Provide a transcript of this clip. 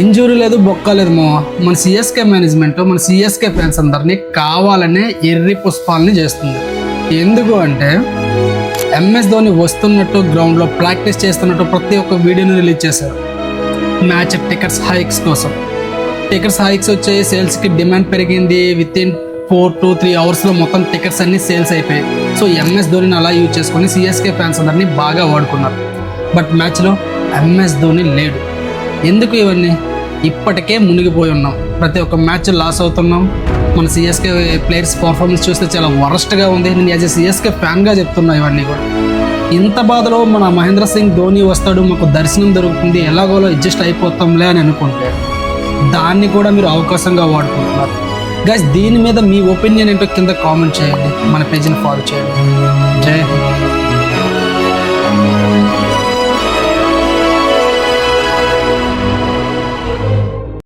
Injury లేదు, బొక్క లేదు మా. మన సిఎస్కే మేనేజ్మెంట్ మన సిఎస్కే ఫ్యాన్స్ అందరినీ కావాలనే ఎర్రి పుష్పాలని చేస్తుంది. ఎందుకు అంటే ఎంఎస్ ధోని వస్తున్నట్టు గ్రౌండ్లో ప్రాక్టీస్ చేస్తున్నట్టు ప్రతి ఒక్క వీడియోని రిలీజ్ చేశారు. మ్యాచ్ టికెట్స్ హైక్స్ కోసం. టికెట్స్ హైక్స్ వచ్చే సేల్స్కి డిమాండ్ పెరిగింది. విత్ ఇన్ 4 to 3 అవర్స్లో మొత్తం టికెట్స్ అన్నీ సేల్స్ అయిపోయాయి. సో ఎంఎస్ ధోనిని అలా యూజ్ చేసుకొని సిఎస్కే ఫ్యాన్స్ అందరినీ బాగా వాడుకున్నారు. బట్ మ్యాచ్లో ఎంఎస్ ధోని లేడు. ఎందుకు ఇవన్నీ? ఇప్పటికే మునిగిపోయి ఉన్నాం. ప్రతి ఒక్క మ్యాచ్ లాస్ అవుతున్నాం. మన సిఎస్కే ప్లేయర్స్ పర్ఫార్మెన్స్ చూస్తే చాలా వరస్ట్గా ఉంది. నేను యాజ్ ఏ సిఎస్కే ఫ్యాన్గా చెప్తున్నా ఇవన్నీ కూడా. ఇంత బాధలో మన మహేంద్ర సింగ్ ధోని వస్తాడు, మాకు దర్శనం దొరుకుతుంది, ఎలాగోలో అడ్జస్ట్ అయిపోతాంలే అని అనుకుంటే దాన్ని కూడా మీరు అవకాశంగా వాడుకుంటున్నారు. గైస్, దీని మీద మీ ఒపీనియన్ ఏంటో కింద కామెంట్ చేయండి. మన పేజీని ఫాలో చేయండి. జై హింద్.